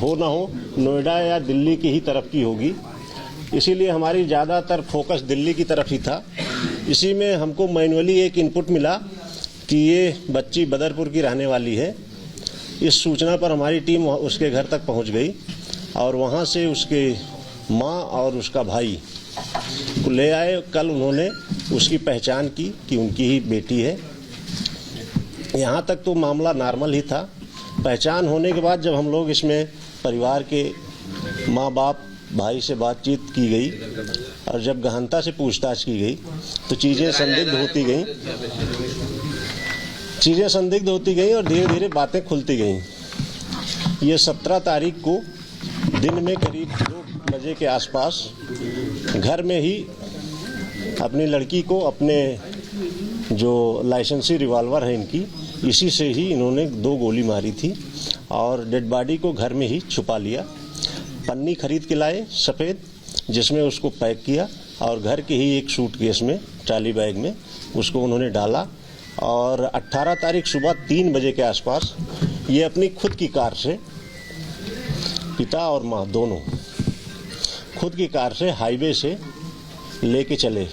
हो ना हो नोएडा या दिल्ली की ही तरफ की होगी, इसीलिए हमारी ज़्यादातर फोकस दिल्ली की तरफ ही था। इसी में हमको मैनुअली एक इनपुट मिला कि ये बच्ची बदरपुर की रहने वाली है। इस सूचना पर हमारी टीम उसके घर तक पहुंच गई और वहां से उसके मां और उसका भाई को ले आए। कल उन्होंने उसकी पहचान की कि उनकी ही बेटी है। यहाँ तक तो मामला नॉर्मल ही था। पहचान होने के बाद जब हम लोग इसमें परिवार के माँ बाप भाई से बातचीत की गई और जब गहनता से पूछताछ की गई तो चीज़ें संदिग्ध होती गई और धीरे धीरे बातें खुलती गईं। ये 17 तारीख को दिन में करीब 2 बजे के आसपास घर में ही अपनी लड़की को अपने जो लाइसेंसी रिवॉल्वर है इनकी, इसी से ही इन्होंने 2 गोली मारी थी और डेड बॉडी को घर में ही छुपा लिया। पन्नी खरीद के लाए सफ़ेद, जिसमें उसको पैक किया और घर के ही एक सूटकेस में ट्रॉली बैग में उसको उन्होंने डाला और 18 तारीख सुबह 3 बजे के आसपास ये अपनी खुद की कार से, पिता और माँ दोनों खुद की कार से हाईवे से लेके चले।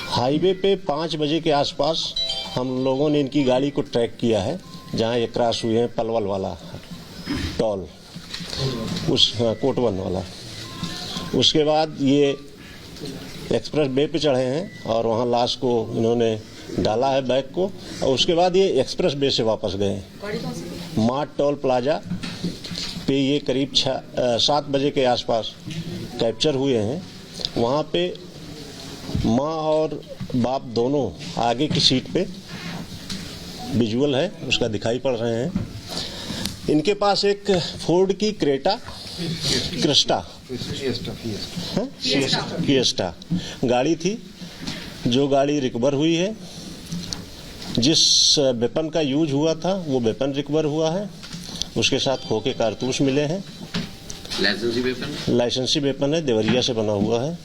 हाईवे पे 5 बजे के आसपास हम लोगों ने इनकी गाड़ी को ट्रैक किया है, जहाँ ये क्रॉस हुए हैं पलवल वाला टोल, उस कोटवन वाला। उसके बाद ये एक्सप्रेस वे पे चढ़े हैं और वहाँ लाश को इन्होंने डाला है बैग को, और उसके बाद ये एक्सप्रेस वे से वापस गए। मार्ट टोल प्लाजा पे ये करीब 7 बजे के आसपास कैप्चर हुए हैं। वहाँ पे माँ और बाप दोनों आगे की सीट पे, विजुअल है उसका दिखाई पड़ रहे हैं। इनके पास एक फोर्ड की क्रिस्टा गाड़ी थी, जो गाड़ी रिकवर हुई है। जिस वेपन का यूज हुआ था वो वेपन रिकवर हुआ है। उसके साथ खो के कारतूस मिले हैं। लाइसेंसी वेपन है, देवरिया से बना हुआ है।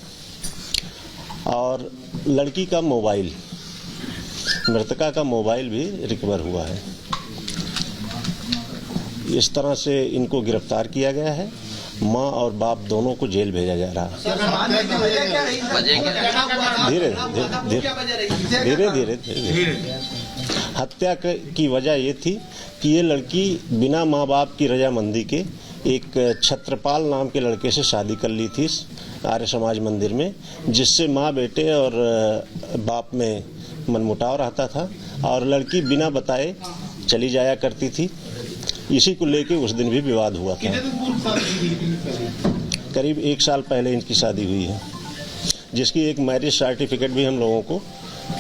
और लड़की का मोबाइल, मृतका का मोबाइल भी रिकवर हुआ है। इस तरह से इनको गिरफ्तार किया गया है। माँ और बाप दोनों को जेल भेजा जा रहा है। धीरे धीरे हत्या की वजह ये थी कि ये लड़की बिना माँ बाप की रजामंदी के एक छत्रपाल नाम के लड़के से शादी कर ली थी आर्य समाज मंदिर में, जिससे माँ बेटे और बाप में मनमुटाव रहता था और लड़की बिना बताए चली जाया करती थी। इसी को लेके उस दिन भी विवाद हुआ था। करीब 1 साल पहले इनकी शादी हुई है, जिसकी एक मैरिज सर्टिफिकेट भी हम लोगों को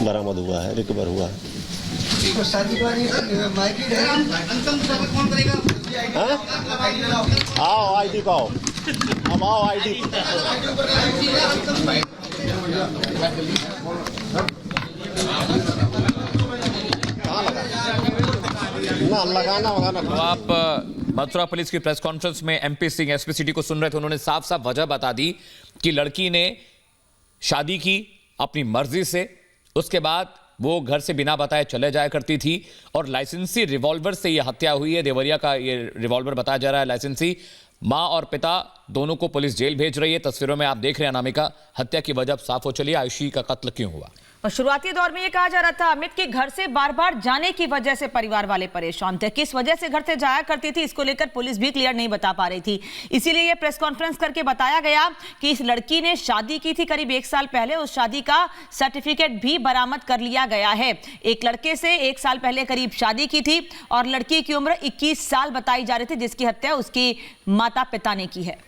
बरामद हुआ है, रिकवर हुआ है। आओ आईडी पाओ, अब आओ आईडी। तो आप मथुरा पुलिस की प्रेस कॉन्फ्रेंस में एमपी सिंह एसपी सिटी को सुन रहे थे। उन्होंने साफ साफ वजह बता दी कि लड़की ने शादी की अपनी मर्जी से, उसके बाद वो घर से बिना बताए चले जाया करती थी और लाइसेंसी रिवॉल्वर से यह हत्या हुई है। देवरिया का ये रिवॉल्वर बताया जा रहा है लाइसेंसी। मां और पिता दोनों को पुलिस जेल भेज रही है। तस्वीरों में आप देख रहे हैं अनामिका, हत्या की वजह साफ हो चली। आयुषी का कत्ल क्यों हुआ? और शुरुआती दौर में ये कहा जा रहा था अमित के घर से बार बार जाने की वजह से परिवार वाले परेशान थे। किस वजह से घर से जाया करती थी, इसको लेकर पुलिस भी क्लियर नहीं बता पा रही थी। इसीलिए ये प्रेस कॉन्फ्रेंस करके बताया गया कि इस लड़की ने शादी की थी करीब 1 साल पहले। उस शादी का सर्टिफिकेट भी बरामद कर लिया गया है। एक लड़के से 1 साल पहले करीब शादी की थी और लड़की की उम्र 21 साल बताई जा रही थी, जिसकी हत्या उसके माता पिता ने की है।